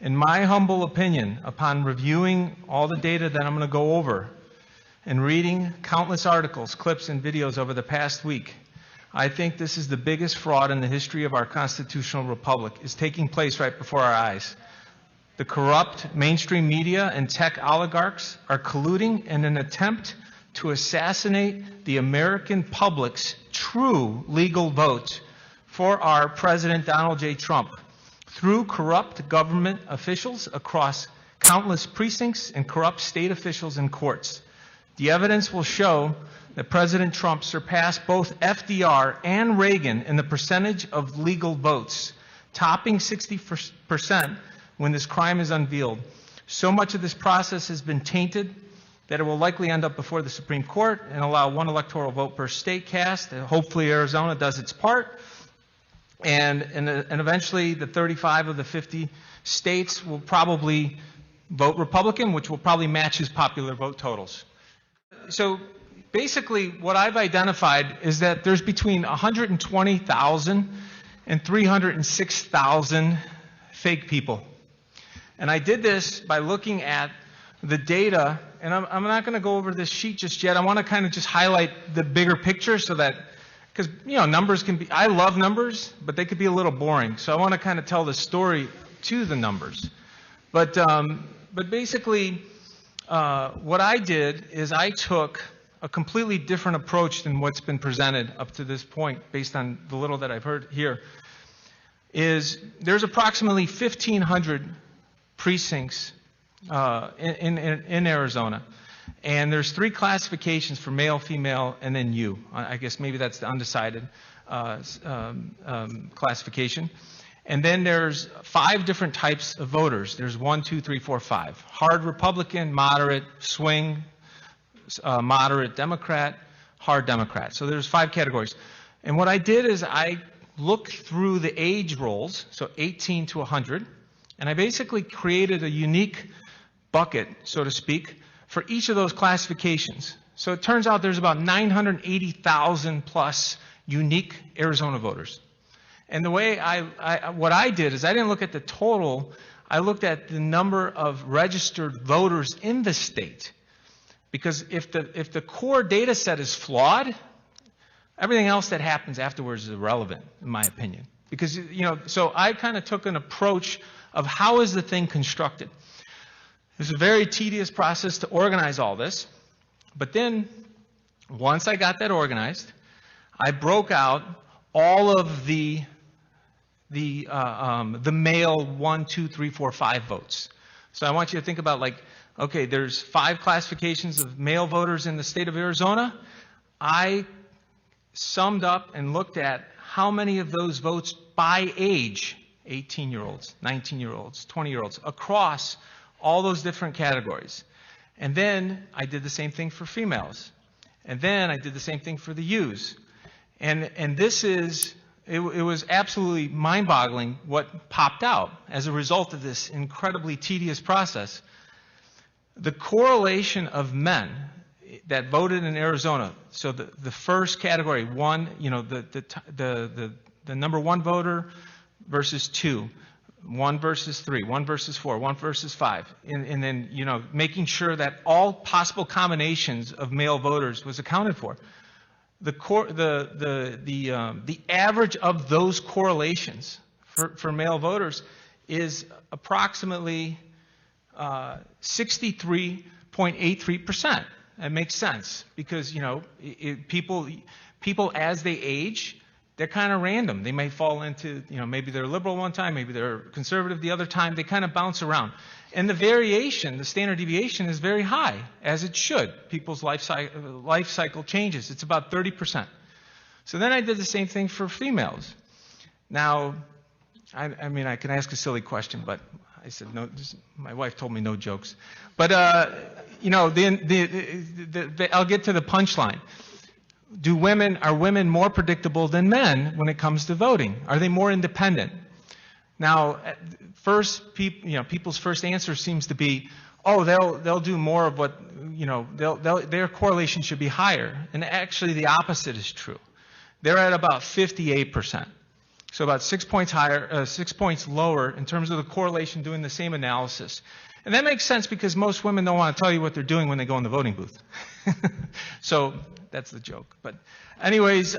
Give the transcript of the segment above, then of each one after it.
In my humble opinion, upon reviewing all the data that I'm going to go over and reading countless articles, clips, and videos over the past week, I think this is the biggest fraud in the history of our constitutional republic is taking place right before our eyes. The corrupt mainstream media and tech oligarchs are colluding in an attempt to assassinate the American public's true legal vote for our President Donald J. Trump through corrupt government officials across countless precincts and corrupt state officials and courts. The evidence will show that President Trump surpassed both FDR and Reagan in the percentage of legal votes, topping 60% when this crime is unveiled. So much of this process has been tainted that it will likely end up before the Supreme Court and allow one electoral vote per state cast. Hopefully Arizona does its part. And eventually the 35 of the 50 states will probably vote Republican, which will probably match his popular vote totals. So basically what I've identified is that there's between 120,000 and 306,000 fake people. And I did this by looking at the data, and I'm not going to go over this sheet just yet. I want to kind of just highlight the bigger picture so that, because, you know, numbers can be, I love numbers, but they could be a little boring. So I want to kind of tell the story to the numbers. But basically, what I did is I took a completely different approach than what's been presented up to this point, based on the little that I've heard here. There's approximately 1,500 precincts in Arizona. And there's 3 classifications for male, female, and then you. I guess maybe that's the undecided classification. And then there's 5 different types of voters. There's 1, 2, 3, 4, 5. Hard Republican, moderate, swing, moderate Democrat, hard Democrat. So there's 5 categories. And what I did is I looked through the age rolls, so 18 to 100, and I basically created a unique bucket, so to speak, for each of those classifications. So it turns out there's about 980,000 plus unique Arizona voters. And the way what I did is I didn't look at the total, I looked at the number of registered voters in the state. Because if the core data set is flawed, everything else that happens afterwards is irrelevant, in my opinion. Because, you know, so I kind of took an approach of how is the thing constructed. It was a very tedious process to organize all this, but then once I got that organized, I broke out all of the male 1, 2, 3, 4, 5 votes. So I want you to think about, like, okay, there's 5 classifications of male voters in the state of Arizona. I summed up and looked at how many of those votes by age, 18-year-olds, 19-year-olds, 20-year-olds, across all those different categories. And then I did the same thing for females. And then I did the same thing for the U's. And this is, it was absolutely mind-boggling what popped out as a result of this incredibly tedious process. The correlation of men that voted in Arizona, so the first category, 1, you know, the number 1 voter versus 2, 1 versus 3, 1 versus 4, 1 versus 5, and then, you know, making sure that all possible combinations of male voters was accounted for. The average of those correlations for male voters is approximately 63.83%. That makes sense because, you know, people as they age, they're kind of random. They may fall into, you know, maybe they're liberal one time, maybe they're conservative the other time. They kind of bounce around. And the variation, the standard deviation is very high, as it should. People's life cycle changes. It's about 30%. So then I did the same thing for females. Now, I mean, I can ask a silly question, but I said no. My wife told me no jokes. But, you know, I'll get to the punchline. Are women more predictable than men when it comes to voting? Are they more independent? Now, people's first answer seems to be, oh, they'll do more of what, you know, their correlation should be higher. And actually, the opposite is true. They're at about 58%. So about 6 points higher, 6 points lower in terms of the correlation doing the same analysis. And that makes sense because most women don't want to tell you what they're doing when they go in the voting booth. So that's the joke. But anyways,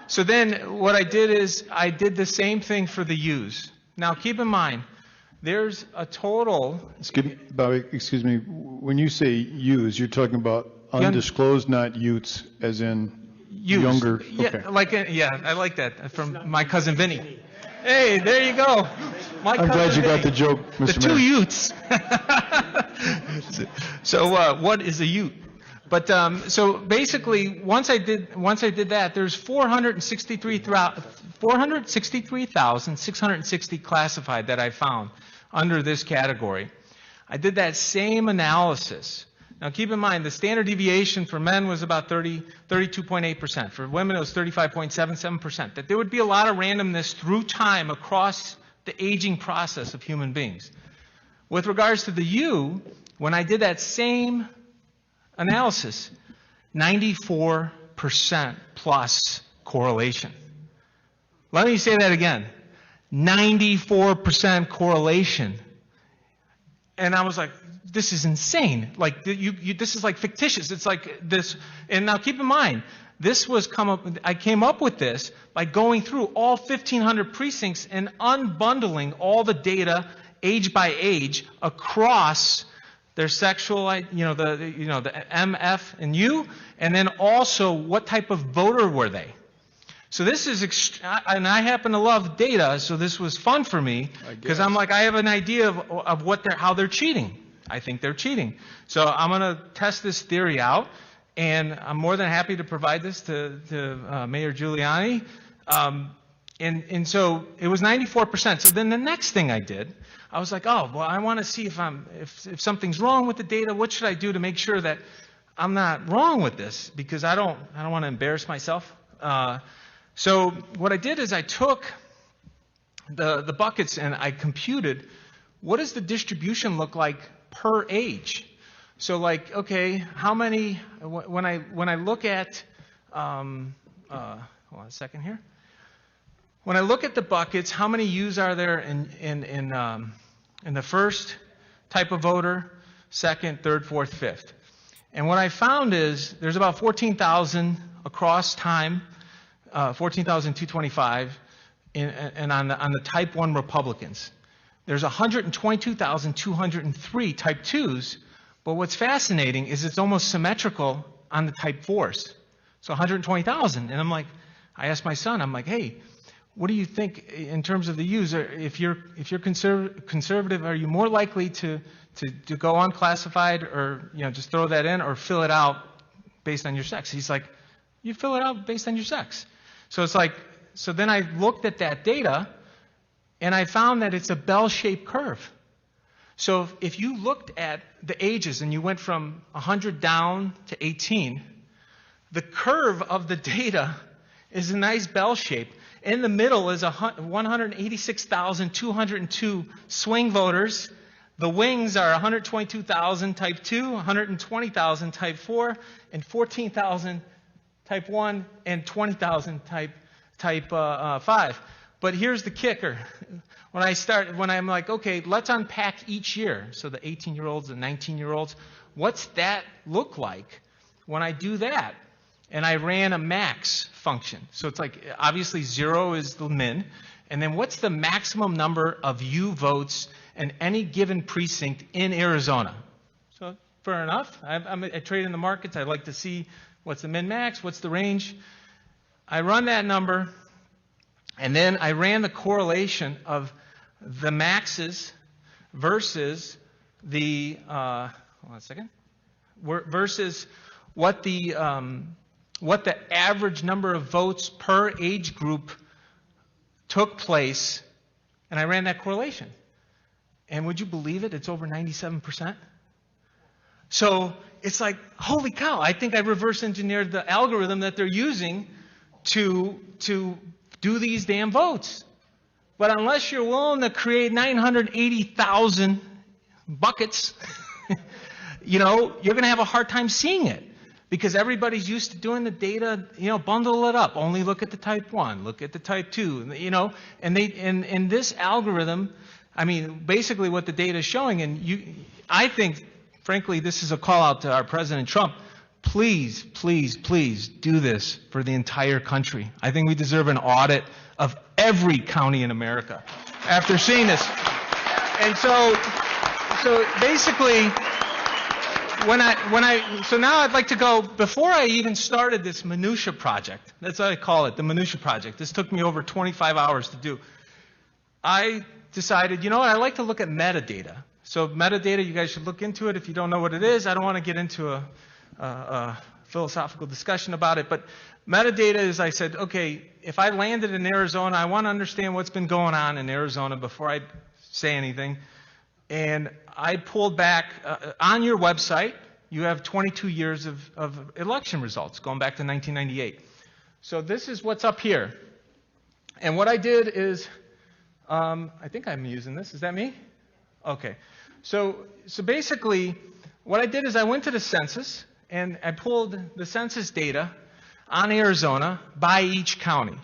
so then what I did is I did the same thing for the U's. Now keep in mind, there's a total. Bobby, excuse me. When you say U's, you're talking about undisclosed, not Utes, as in younger. Yeah, Okay. yeah, I like that from my cousin Vinny. Hey, there you go. I'm glad you got the joke, Mr. The two Mayor. Utes. So what is a Ute? But so basically, once I did that, there's 463,660 classified that I found under this category. I did that same analysis. Now keep in mind, the standard deviation for men was about 32.8%. For women, it was 35.77%. That there would be a lot of randomness through time across the aging process of human beings. With regards to the U, when I did that same analysis, 94% plus correlation. Let me say that again. 94% correlation. And I was like, this is insane. Like, this is like fictitious. It's like this. And now keep in mind, I came up with this by going through all 1,500 precincts and unbundling all the data age by age across their sexual, the M, F, and U, and then also what type of voter were they. So this is, and I happen to love data, so this was fun for me because I'm like, I have an idea of how they're cheating. I think they're cheating. So I'm going to test this theory out, and I'm more than happy to provide this to Mayor Giuliani. And so it was 94%. So then the next thing I did, I was like, oh, well, I want to see if something's wrong with the data. What should I do to make sure that I'm not wrong with this? Because I don't want to embarrass myself. So what I did is I took the buckets and I computed what does the distribution look like per age. So like, okay, how many, when I look at, hold on a second here. When I look at the buckets, how many U's are there in the first type of voter, second, third, fourth, fifth? And what I found is there's about 14,000 across time, 14,225, and on the type 1 Republicans. There's 122,203 type 2s, but what's fascinating is it's almost symmetrical on the type 4s. So 120,000. And I asked my son, I'm like, hey, what do you think in terms of the U's? If you're conservative, are you more likely to go unclassified or just throw that in or fill it out based on your sex? He's like, you fill it out based on your sex. So it's like, so then I looked at that data and I found that it's a bell-shaped curve. So if you looked at the ages and you went from 100 down to 18, the curve of the data is a nice bell shape. In the middle is 186,202 swing voters. The wings are 122,000 type 2, 120,000 type 4, and 14,000 type 1, and 20,000 type 5. But here's the kicker. When I'm like, okay, let's unpack each year. So the 18-year-olds and 19-year-olds, what's that look like when I do that? And I ran a max function. So it's like, obviously 0 is the min. And then what's the maximum number of U votes in any given precinct in Arizona? So fair enough. I trade in the markets. I like to see what's the min max, what's the range. I run that number. And then I ran the correlation of the maxes versus the, hold on a second, versus what the average number of votes per age group took place, and I ran that correlation. And would you believe it? It's over 97%. So it's like, holy cow, I think I reverse engineered the algorithm that they're using to do these damn votes. But unless you're willing to create 980,000 buckets, you're going to have a hard time seeing it. because everybody's used to doing the data, bundle it up. Only look at the type 1, look at the type 2, and this algorithm, basically what the data is showing, I think, frankly, this is a call out to our President Trump. Please, please, please do this for the entire country. I think we deserve an audit of every county in America after seeing this. And so basically, so now I'd like to go, before I even started this minutia project, that's what I call it, the minutia project. This took me over 25 hours to do. I decided, I'd like to look at metadata. So metadata, you guys should look into it if you don't know what it is. I don't want to get into a philosophical discussion about it, but metadata is, I said, okay, if I landed in Arizona, I want to understand what's been going on in Arizona before I say anything. And I pulled back, on your website, you have 22 years of election results, going back to 1998. So this is what's up here. And what I did is, I think I'm using this. Is that me? Okay. So basically, what I did is I went to the census, and I pulled the census data on Arizona by each county.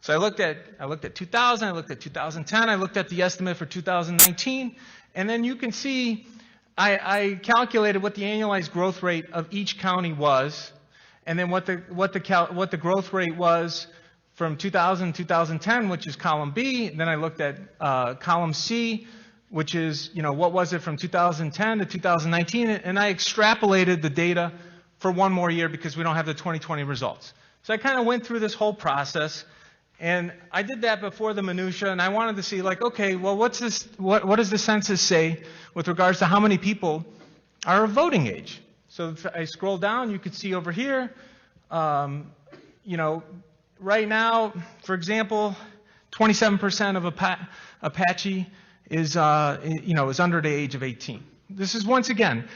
So I looked at 2000, I looked at 2010, I looked at the estimate for 2019, and then you can see I calculated what the annualized growth rate of each county was, and then what the growth rate was from 2000 to 2010, which is column B. Then I looked at column C, which is, what was it from 2010 to 2019, and I extrapolated the data for one more year because we don't have the 2020 results. So I kind of went through this whole process, and I did that before the minutia, and I wanted to see, okay, well, what does the census say with regards to how many people are of voting age? So if I scroll down, you could see over here, right now, for example, 27% of Apache is under the age of 18. This is, once again,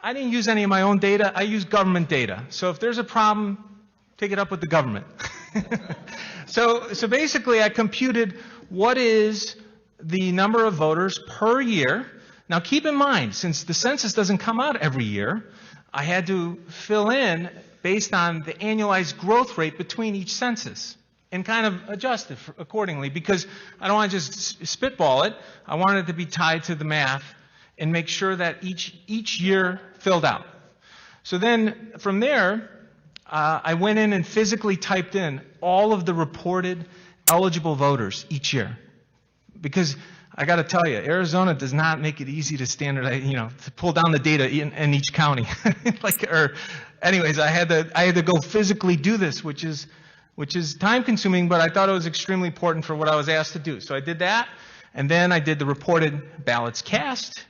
I didn't use any of my own data. I used government data. So if there's a problem, take it up with the government. So basically, I computed what is the number of voters per year. Now, keep in mind, since the census doesn't come out every year, I had to fill in based on the annualized growth rate between each census and kind of adjust it accordingly, because I don't want to just spitball it. I wanted it to be tied to the math and make sure that each year filled out. So then from there, I went in and physically typed in all of the reported eligible voters each year. Because I got to tell you, Arizona does not make it easy to standardize, to pull down the data in each county. Anyways, I had to go physically do this, which is time consuming, but I thought it was extremely important for what I was asked to do. So I did that, and then I did the reported ballots cast,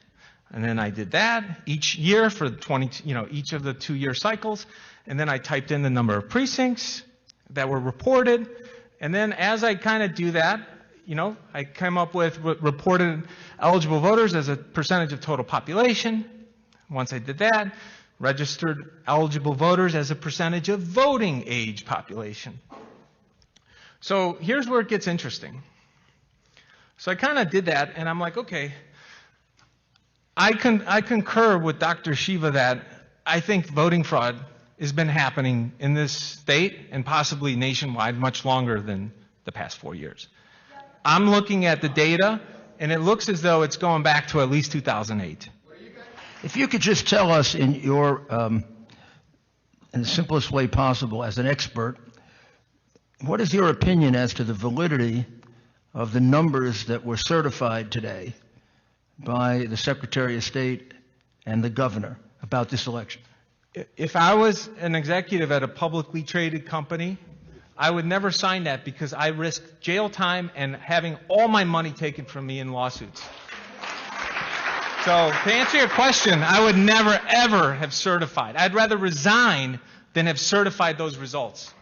and then I did that each year for each of the 2-year cycles, and then I typed in the number of precincts that were reported, and then as I kind of do that, I came up with reported eligible voters as a percentage of total population. Once I did that, registered eligible voters as a percentage of voting age population. So here's where it gets interesting. So I kind of did that, and I'm like, okay, I concur with Dr. Shiva that I think voting fraud has been happening in this state and possibly nationwide much longer than the past 4 years. I'm looking at the data, and it looks as though it's going back to at least 2008. If you could just tell us in the simplest way possible as an expert, what is your opinion as to the validity of the numbers that were certified today by the Secretary of State and the governor about this election? If I was an executive at a publicly traded company, I would never sign that because I risked jail time and having all my money taken from me in lawsuits. So to answer your question, I would never, ever have certified. I'd rather resign than have certified those results.